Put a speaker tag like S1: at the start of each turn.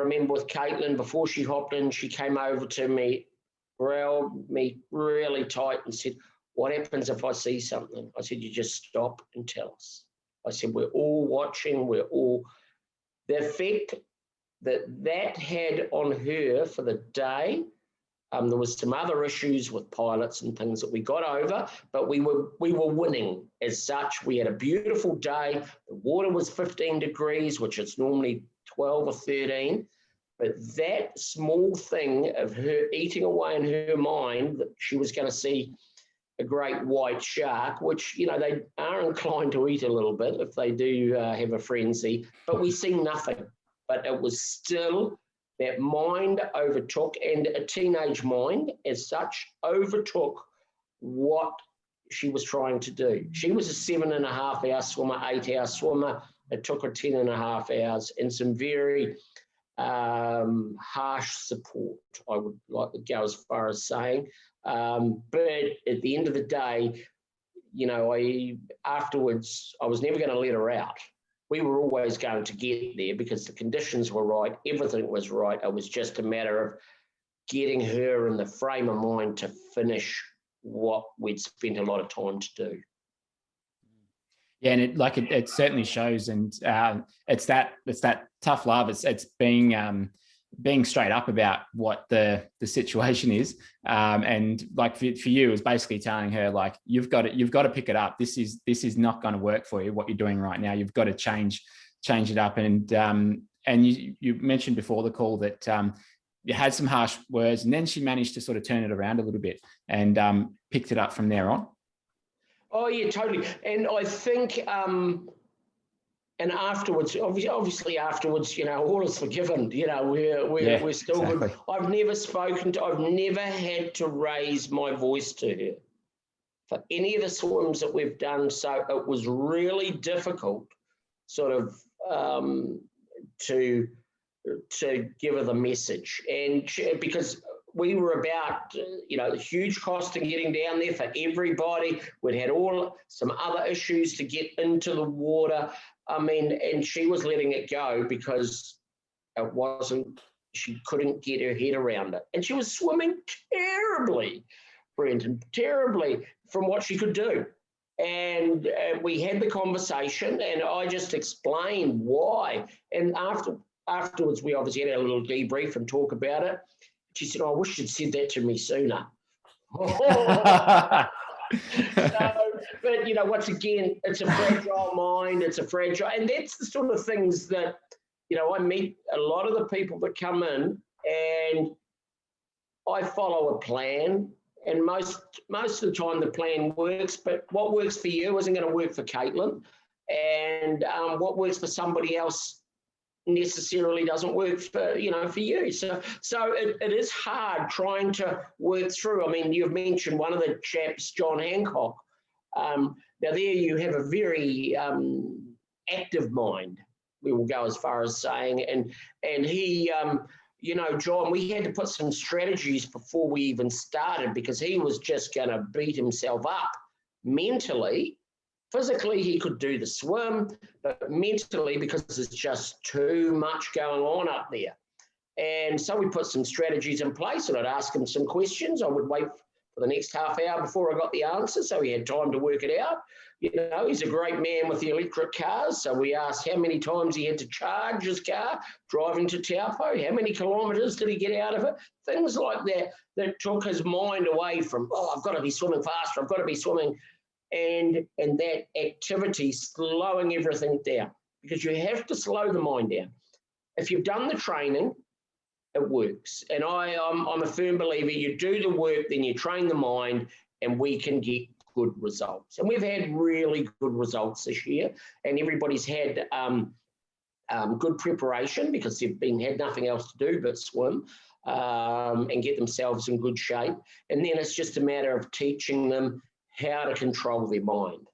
S1: remember with Caitlin, before she hopped in, she came over to me, growled me really tight and said, what happens if I see something? I said, you just stop and tell us. I said, we're all watching, the effect that had on her for the day. There was some other issues with pilots and things that we got over, but we were winning as such. We had a beautiful day. The water was 15 degrees, which is normally 12 or 13. But that small thing of her eating away in her mind that she was going to see a great white shark, which, they are inclined to eat a little bit if they do have a frenzy, but we see nothing. But it was still that mind overtook, and a teenage mind as such overtook what she was trying to do. She was a 7.5-hour swimmer, 8-hour swimmer. It took her 10.5 hours and some very harsh support, I would like to go as far as saying. But at the end of the day, afterwards, I was never going to let her out. We were always going to get there because the conditions were right, everything was right. It was just a matter of getting her in the frame of mind to finish what we'd spent a lot of time to do.
S2: Yeah, and it certainly shows, and it's that tough love. It's being straight up about what the situation is, and like for you, is basically telling her, like, you've got to pick it up. This is not going to work for you. What you're doing right now, you've got to change it up. And you mentioned before the call that you had some harsh words, and then she managed to sort of turn it around a little bit and picked it up from there on.
S1: Oh yeah, totally. And I think, and afterwards, obviously afterwards, all is forgiven. We're still exactly. Good. I've never had to raise my voice to her for any of the swims that we've done. So it was really difficult, sort of, to give her the message, and because we were about, the huge cost of getting down there for everybody. We'd had some other issues to get into the water. And she was letting it go because she couldn't get her head around it. And she was swimming terribly, Brenton, terribly from what she could do. And we had the conversation, and I just explained why. And afterwards, we obviously had a little debrief and talk about it. She said, I wish you'd said that to me sooner. But, once again, it's a fragile mind, and that's the sort of things that, I meet a lot of the people that come in, and I follow a plan, and most of the time the plan works, but what works for you isn't going to work for Caitlin, and what works for somebody else necessarily doesn't work for you. So it is hard trying to work through. I mean, you've mentioned one of the chaps, John Hancock. Now there you have a very active mind, we will go as far as saying, and he, John, we had to put some strategies before we even started because he was just going to beat himself up mentally. Physically, he could do the swim, but mentally, because there's just too much going on up there. And so we put some strategies in place, and I'd ask him some questions. I would wait for the next half hour before I got the answer, so he had time to work it out. He's a great man with the electric cars, so we asked how many times he had to charge his car driving to Taupo, how many kilometres did he get out of it, things like that took his mind away from, I've got to be swimming faster, I've got to be swimming, and that activity slowing everything down, because you have to slow the mind down. If you've done the training, it works. And I'm a firm believer, you do the work, then you train the mind, and we can get good results. And we've had really good results this year, and everybody's had good preparation because they've had nothing else to do but swim and get themselves in good shape. And then it's just a matter of teaching them how to control their mind.